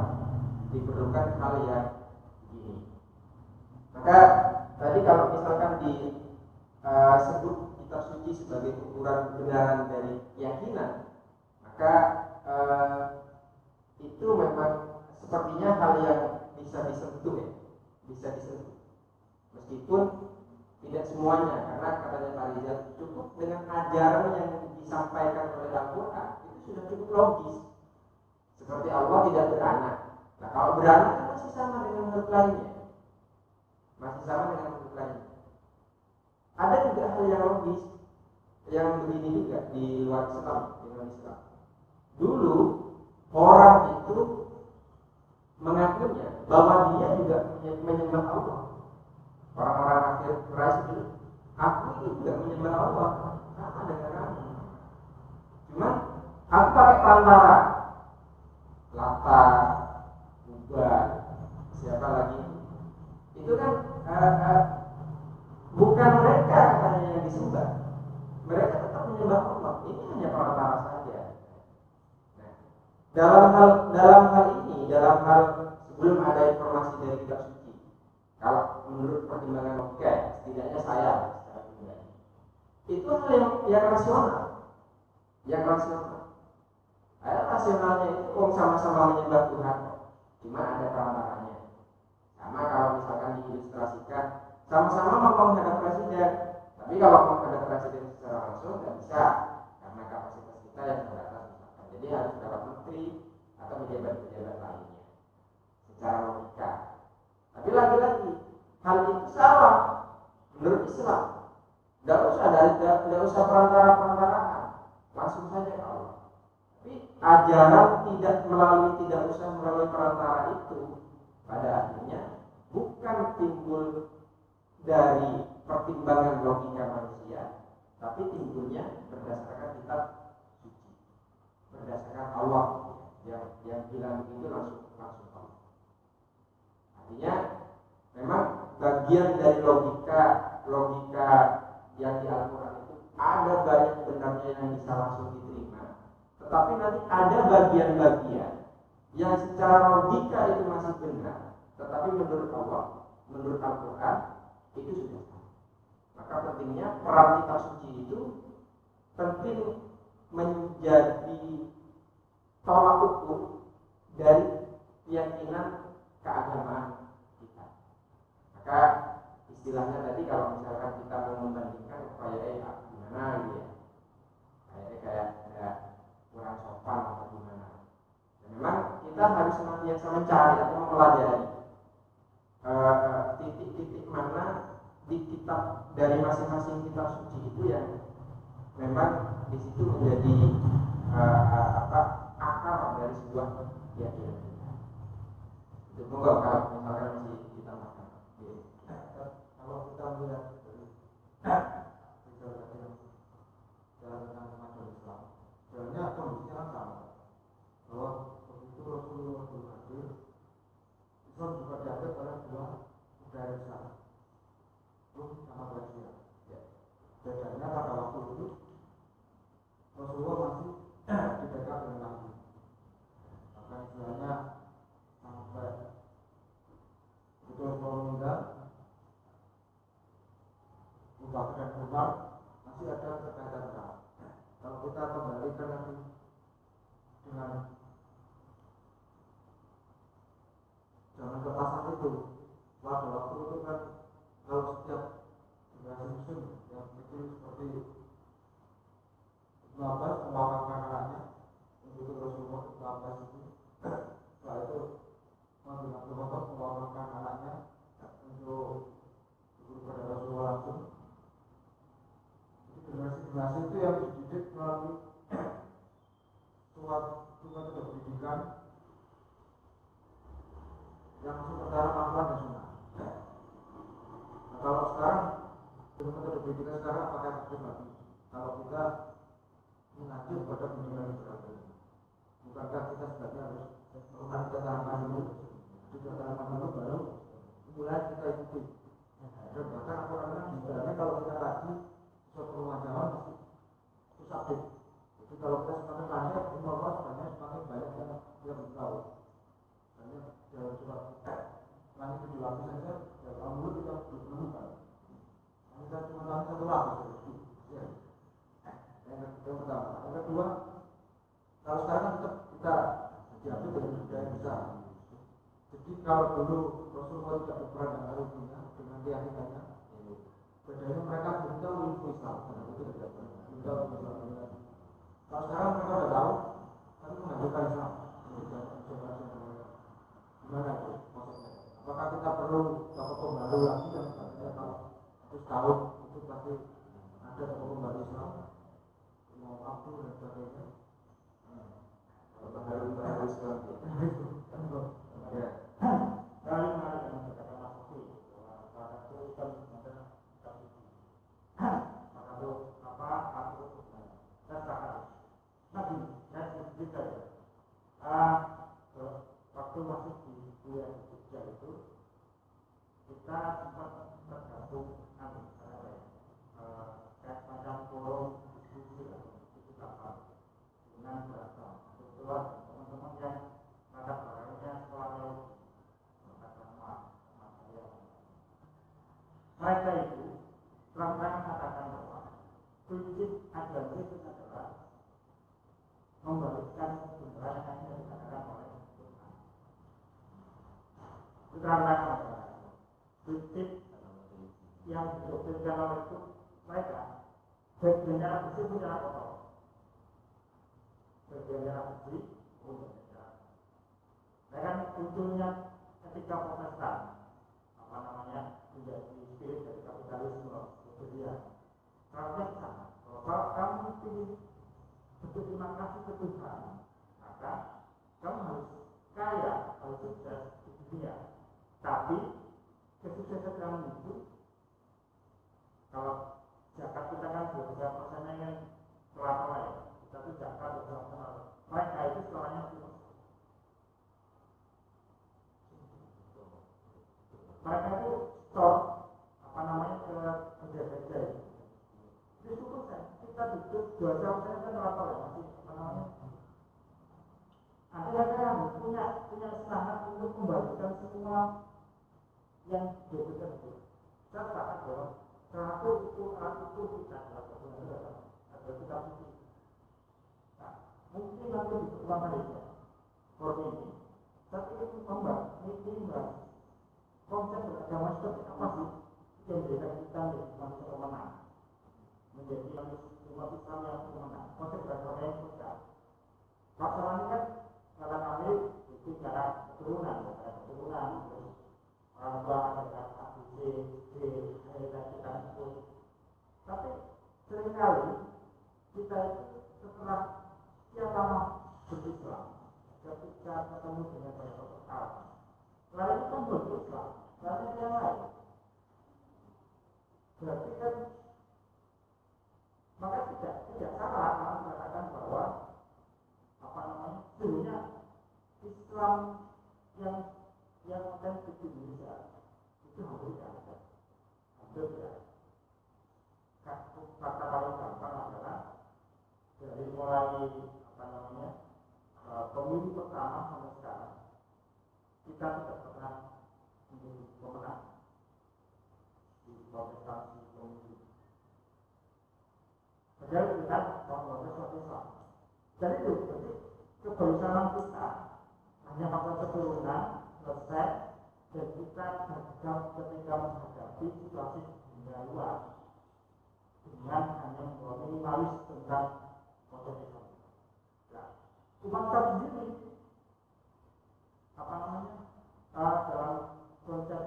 diperlukan hal yang begini. Maka tadi kalau misalkan disebut kitab suci sebagai ukuran kebenaran dari keyakinan, maka itu memang sepertinya hal yang bisa disentuh ya, bisa disentuh. Meskipun tidak semuanya, karena katanya Pak Rizal cukup dengan ajaran yang disampaikan oleh Al-Quran itu sudah cukup logis. Seperti Allah tidak beranak. Nah kalau beranak kan masih sama dengan makhluk lainnya, masih sama dengan makhluk lainnya. Ada juga hal yang logis yang begini juga di luar Islam, di luar Islam. Dulu orang itu mengakunya bahwa dia juga menyembah Allah. Orang-orang akhir Quraisy itu, aku juga menyembah Allah sama dengan kamu. Cuma aku pakai perantara, Lata, Buddha, siapa lagi? Itu kan bukan mereka katanya yang disembah. Mereka tetap menyembah Allah. Ini hanya perantara saja. Dalam hal ini, sebelum ada informasi dari kitab suci, kalau menurut pertimbangan logika, setidaknya saya secara pribadi, itu hal yang rasional, rasionalnya itu sama-sama menyembah Tuhan, cuma ada perantaranya. Sama kalau misalkan diilustrasikan, sama-sama mau menghadap presiden, tapi kalau mau menghadap presiden secara langsung nggak bisa, karena kapasitas kita yang terbatas. Jadi harus lewat menteri atau pejabat-pejabat lainnya secara logika. Tapi lagi-lagi hal itu salah menurut Islam. Tidak usah perantara-perantaraan, langsung saja ke Allah. Tapi ajaran tidak usah melalui perantara itu pada akhirnya bukan timbul dari pertimbangan logika manusia, tapi timbulnya berdasarkan kitab suci, berdasarkan Allah yang bilang itu langsung Allah. Artinya memang bagian dari logika yang di Al-Quran itu ada banyak benarnya yang bisa langsung diterima, tetapi nanti ada bagian-bagian yang secara logika itu masih benar, tetapi menurut Allah, menurut Al-Quran itu sudah salah. Maka pentingnya peran kitab suci itu penting menjadi tolak ukur dari keyakinan keagamaan kita. Maka istilahnya tadi kalau misalkan kita mau membandingkan gimana gitu ya, kayak kurang sopan atau gimana. Dan memang kita harus senantiasa mencari atau mempelajari titik-titik mana di kitab dari masing-masing kitab suci itu yang memang di situ menjadi akar dari sebuah keyakinan. Itu monggo kalau misalkan masih ditambahkan. Kalau kita melihat dari jalan tentang kemajuan Islam, sebenarnya kondisinya kan sama. Bahwa begitu Rasulullah hadir, Islam juga diambil oleh dua budaya besar, Rum sama Persia. Bedanya pada waktu itu Rasulullah masih dipegang dengan Nabi. Maka istilahnya sampai begitu Rasulullah meninggal, Abu Bakar dan Umar masih ada terkaitan besar. Kalau kita kembalikan lagi dengan zaman kelepasan itu, pada waktu itu kan kalau setiap generasi muslim yang kecil seperti Ibnu Abbas mewakafkan anaknya untuk Rasulullah Ibnu Abbas itu, setelah itu Ibnu Abbas mewakafkan anaknya untuk guru pada Rasulullah langsung. Generasi-generasi itu yang dididik melalui suatu metode pendidikan yang masuk ke dalam Al-Quran dan Sunnah. Nah, kalau sekarang dengan metode pendidikan sekarang pakai takdir lagi. Kalau kita mengacu pada pendidikan yang beragama, bukankah kita sebenarnya harus melakukan keterangan dulu, keterangan dulu baru mulai kita ikuti. Dan bahkan Al-Quran sebenarnya kalau kita kaji suatu pemajaran masih susah deh. Jadi kalau kita semakin banyak, Allah sebenarnya semakin banyak yang kita belum tahu. Hanya dalam surat langit 7 lapis saja, dari Allah kita belum menemukan. Kita cuma tahu satu lapis. Ya. Yang pertama. Yang kedua, kalau sekarang kan tetap kita diambil dari budaya besar. Jadi kalau dulu Rasulullah tidak berperan dengan Al-Quran dengan keyakinannya, bedanya mereka belum tahu ilmu Islam, karena itu tidak belum tahu ilmu Islam. Kalau sekarang mereka sudah tahu, tapi menghancurkan Islam. Gimana itu maksudnya? Apakah kita perlu tokoh baru lagi dan sebagainya? Kalau terus tahun itu pasti ada tokoh baru Islam, mau Abdul dan sebagainya. Kalau baru Islam Ya. Kali mana yang berkata Mas Oki, bahwa itu kan ada maka itu apa aku saya sepakat. Nabi saya cerita ya. Waktu masih di kuliah di Jogja itu kita sempat tergabung kayak macam forum diskusi itu apa dengan beragam. Kebetulan teman-teman yang latar belakangnya sekolah teologi, mereka itu terang-terang mengatakan bahwa prinsip agama itu adalah membalikkan kebenaran yang tidak dikatakan oleh Tuhan. Terang-terang prinsip yang didoktrинkan oleh itu mereka bagian darah besi itu darah kotor, bagian darah besi untuk darah. Mereka munculnya ketika Protestan menjadi spirit dari kapitalisme Rusia Syaratnya sama. Kalau kamu ingin berterima kasih ke Tuhan, maka kamu harus kaya, harus sukses di dunia. Tapi kesuksesan kamu itu, kalau zakat kita kan 2% kan pelan-pelan ya. Kita tuh zakat 2%. Mereka itu setelahnya tulus. Mereka itu store ke kerja-kerja itu. Itu cukup kan? Kita duduk 2% kan lapor ya masih Artinya kan punya semangat untuk membagikan semua yang dibutuhkan itu. Saya sepakat bahwa satu itu kita ada kita pilih. Nah, mungkin nanti di pertemuan ini, forum ini, tapi itu membahas konsep beragama seperti apa sih yang menjadikan kita menjadi manusia pemenang, menjadi umat Islam yang pemenang. Konsep beragama yang sosial. Masalahnya kan kalau kami itu cara keturunan, terus orang tua ada ABC, dan kita itu. Tapi seringkali kita itu setelah sekian lama berislam, ketika ketemu dengan banyak tokoh, lalu itu kan berislam, lalu yang lain. Berarti kan maka tidak salah kalau mengatakan bahwa sebenarnya Islam yang akan di Indonesia itu hampir tidak ada. Hampir tidak. Kata paling gampang adalah dari mulai pemilu pertama sampai sekarang kita tidak pernah menjadi pemenang di kontestasi pemilu. Padahal kita kontestasi Islam. Jadi itu berarti keberusahaan kita hanya faktor keturunan selesai dan kita gagal ketika menghadapi situasi dunia luar dengan hanya minimalis tentang konsep Islam. Nah, umat Islam sendiri dalam konsep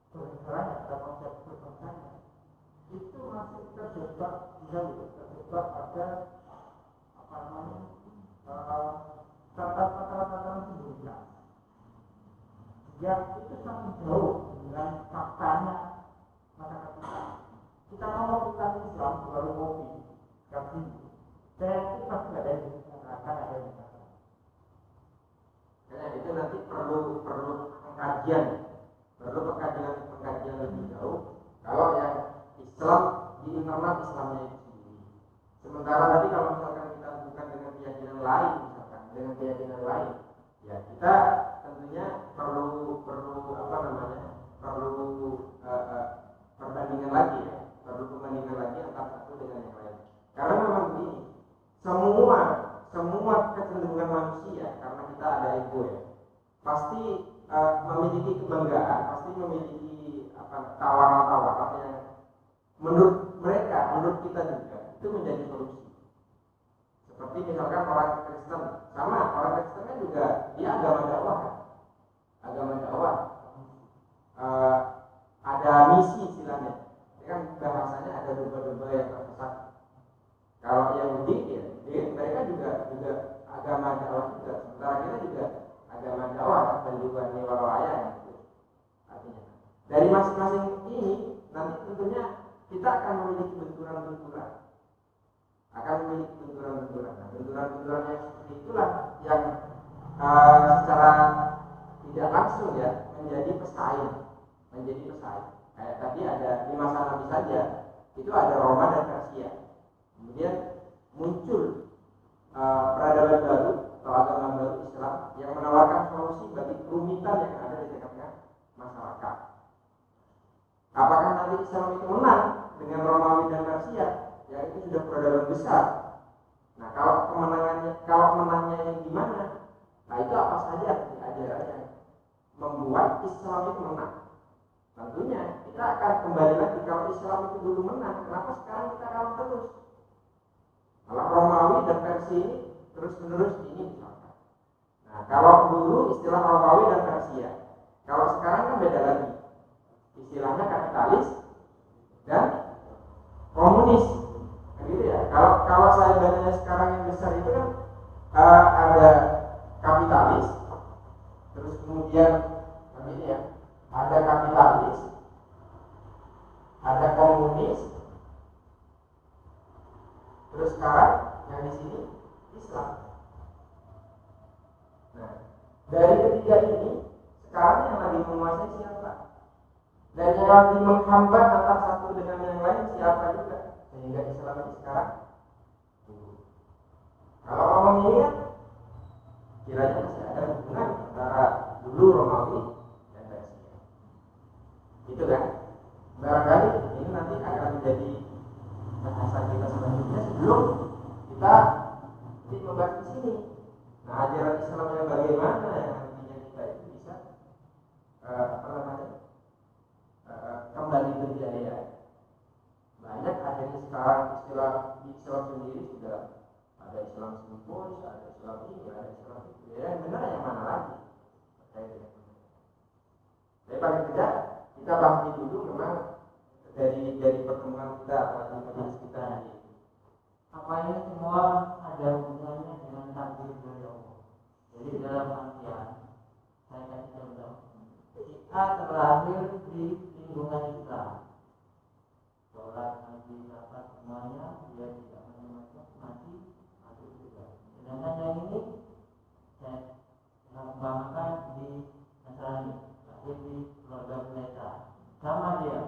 bernegara, dalam konsep berbangsanya itu masih terjebak pada tataran simbolikan yang itu sangat jauh dengan faktanya masyarakat kita. Kita ngomong tentang Islam baru kopi, kasih. Saya itu pasti ada yang akan ada yang kata. Karena itu nanti perlu pengkajian lebih jauh. Kalau yang Islam di internal Islamnya itu sendiri. Sementara tadi kalau misalkan kita bukan dengan keyakinan lain, ya kita tentunya perlu perbandingan lagi ya, antara satu dengan yang lain. Karena memang begini, semua kecenderungan manusia, karena kita ada ego ya, pasti memiliki kebanggaan, pasti memiliki tawaran-tawaran yang menurut kita juga itu menjadi solusi. Seperti misalkan orang Kristen, orang Kristen kan juga dia agama dakwah. Ada misi istilahnya. Kan bahasanya ada domba-domba yang tersesat. Kalau Yahudi ya, mereka juga agama dakwah juga. Sementara kita juga agama dakwah, balighani warawaya gitu. Artinya dari masing-masing ini nanti tentunya kita akan memiliki benturan-benturan. Nah, benturan-benturan yang seperti itulah yang secara tidak langsung ya menjadi pesaing. Kayak tadi ada di masa Nabi saja itu ada Roma dan Persia. Kemudian muncul peradaban baru atau agama baru Islam yang menawarkan solusi bagi kerumitan yang ada di tengah-tengah masyarakat. Apakah nanti Islam itu menang dengan Romawi dan Persia? Ya itu sudah peradaban besar. Nah kalau menangnya yang gimana? Nah itu apa saja ajaran yang membuat Islam itu menang? Tentunya kita akan kembali lagi kalau Islam itu dulu menang, kenapa sekarang kita kalah terus? Kalau Romawi dan Persia ini terus-menerus ini misalkan. Nah kalau dulu istilah Romawi dan Persia, kalau sekarang kan beda lagi. Istilahnya kapitalis dan komunis. dananya sekarang yang besar itu kan ada kapitalis, terus kemudian ini ya, ada kapitalis, ada komunis, terus sekarang yang di sini Islam. Nah, dari ketiga ini sekarang yang lagi menguasai siapa? Dan yang lagi menghambat antara satu dengan yang lain siapa juga? Sehingga Islam ini sekarang kalau ngomong ini kan kiranya masih ada hubungan antara dulu Romawi dan Persia. Gitu kan? Barangkali ini nanti akan menjadi bahasan kita selanjutnya sebelum kita membahas di sini. Nah, ajaran Islam yang bagaimana yang nantinya kita itu bisa kembali berjaya. Banyak adanya sekarang istilah di Islam sendiri sudah ada Islam simbolis, ada Islam ini, ada Islam itu. Ya, yang benar yang mana lagi? Tapi paling tidak kita bahas dulu memang dari pertemuan kita atau majelis kita ini. Apa ini semua ada hubungannya dengan takdir dari Allah. Jadi dalam artian saya kasih contoh, kita terlahir di lingkungan Islam, sholat, ngaji, zakat semuanya dia tidak menemukan mati masuk surga. Sedangkan yang ini saya umpamakan di Nasrani, lahir di keluarga pendeta, sama dia.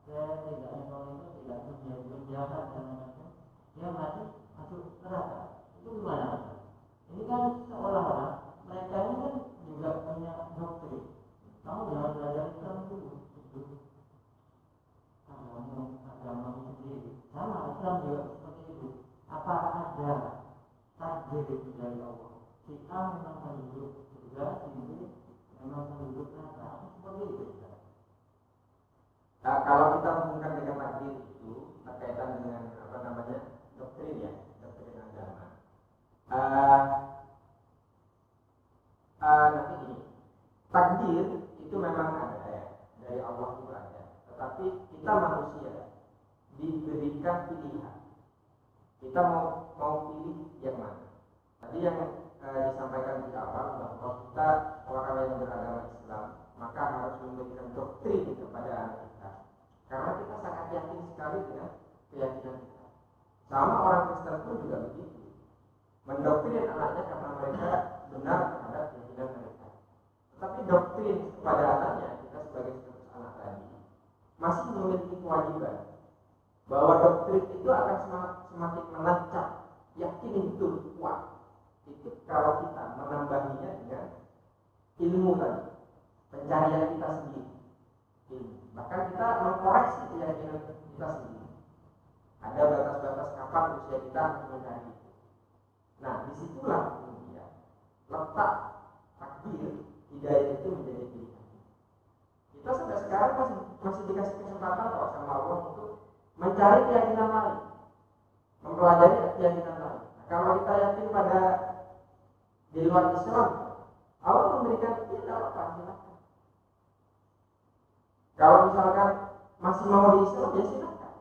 Saya tidak menolong itu, tidak berbuat jahat dan macam-macam. Dia mati masuk neraka. Itu gimana? Ini kan seolah-olah mereka ini kan juga punya doktrin. Kamu jangan belajar Islam dulu. Itu agama sendiri. Sama Islam juga seperti itu. Apa ada takdir dari Allah? Si A memang penduduk surga, si B memang penduduk neraka. Seperti itu. Nah, kalau kita menghubungkan dengan takdir itu berkaitan dengan doktrin ya, doktrin agama. Nanti ini takdir itu memang ada ya, dari Allah itu ada. Tetapi kita manusia diberikan pilihan. Kita mau pilih yang mana? Tadi yang disampaikan di awal bahwa kita orang yang beragama Islam maka harus memberikan doktrin kepada anak kita. Karena kita sangat yakin sekali dengan keyakinan kita. Sama orang Kristen pun juga begitu. Mendoktrin anaknya karena mereka benar terhadap keyakinan mereka. Tetapi doktrin kepada anaknya, kita sebagai status anak tadi masih memiliki kewajiban bahwa doktrin itu akan semakin menancap, yakin itu kuat. Itu kalau kita menambahinya dengan ilmu tadi, pencarian kita sendiri. Bahkan kita mengkoreksi keyakinan kita sendiri. Ada batas-batas kapan usia kita harus mencari itu. Nah, disitulah kemudian letak takdir hidayah itu menjadi pilihan. Kita sampai sekarang masih dikasih kesempatan kok sama Allah untuk mencari keyakinan lain, mempelajari keyakinan lain. Nah, kalau kita yakin pada di luar Islam, Allah memberikan tidak apa-apa, silakan. Kalau misalkan masih mau di Islam, ya silakan.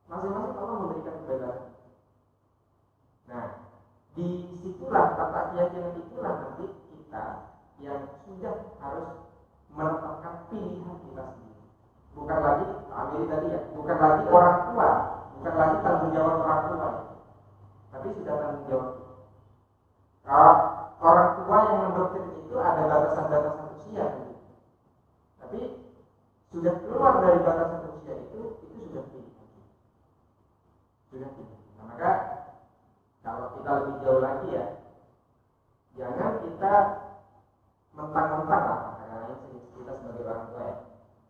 Masing-masing Allah memberikan kebebasan. Nah, disitulah tata keyakinan itulah nanti kita yang sudah harus menetapkan pilihan kita sendiri. Bukan lagi ambil tadi ya, bukan lagi orang tua, bukan lagi tanggung jawab orang tua, tapi sudah tanggung jawab. Kalau orang tua yang mendoktrin itu ada batasan-batasan usia, tapi sudah keluar dari batasan usia itu sudah pilihan. Sudah pilihan. Nah, maka kalau kita lebih jauh lagi ya, jangan kita mentang-mentang lah, karena kita sebagai orang tua ya,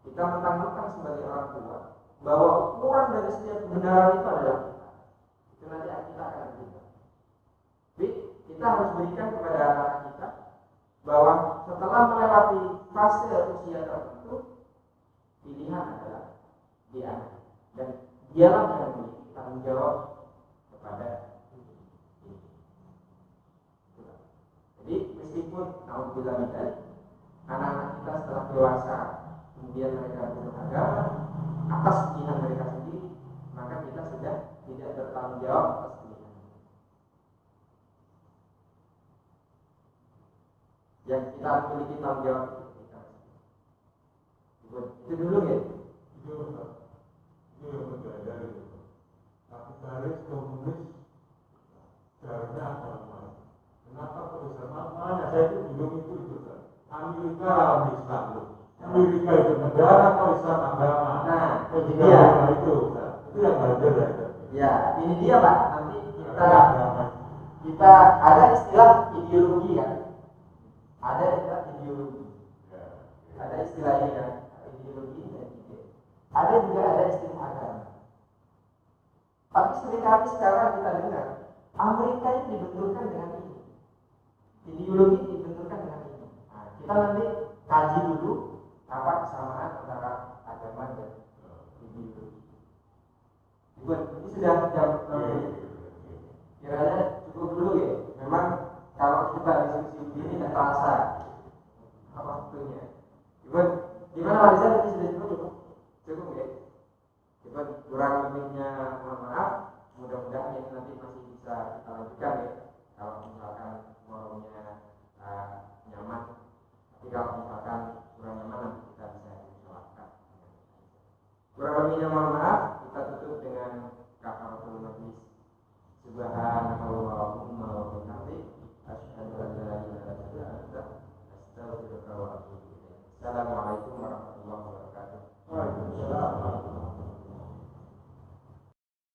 kita mentang-mentang sebagai orang tua bahwa ukuran dari setiap kebenaran itu adalah kita. Itu nanti kita akan berubah. Tapi kita harus berikan kepada anak kita bahwa setelah melewati fase usia tertentu, pilihan adalah di anak, dan dialah yang memiliki tanggung jawab kepada ini. Jadi meskipun naudzubillah min dzalik, anak-anak kita setelah dewasa kemudian mereka beragama atas pilihan mereka sendiri, maka kita sudah tidak bertanggung jawab atas pilihan. yang kita memiliki tanggung jawab kita. Itu dulu ya. Itu yang mempelajari. Tapi garis komunis seharusnya apa? Kenapa kok Islam? Makanya saya itu bingung itu kan. Amerika lawan Islam loh. Amerika itu negara kok Islam agama. Nah, itu itu dia. Itu yang belajar ya. Ya, ini dia Pak. Nanti kita ada istilah ideologi kan. Ada istilah ideologi. Ada istilah ini kan. Ideologi dan ide. Ada juga ada istilah agama. Tapi seringkali sekarang kita dengar Amerika itu dibenturkan dengan ini. Ideologi dibenturkan dengan ini. Nah, kita nanti kaji dulu apa kesamaan antara agama dan ideologi. Ini sudah jam 6. Kiranya cukup dulu ya. Memang kalau kita diskusi begini tidak terasa waktunya. Gimana warisan ini sudah cukup? Cukup ya. Cukup kurang lebihnya mohon maaf. Mudah-mudahan ini nanti masih bisa kita lanjutkan ya. Kalau misalkan forumnya nyaman. Tapi kalau misalkan kurang nyaman nanti kita bisa disalahkan. Kurang lebihnya mohon maaf. Kita tutup dengan kafaratul majlis. Subhanallahumma wa bihamdihi asyhadu an la ilaha illa anta astaghfiruka wa atubu ilaik. Assalamualaikum warahmatullahi wabarakatuh.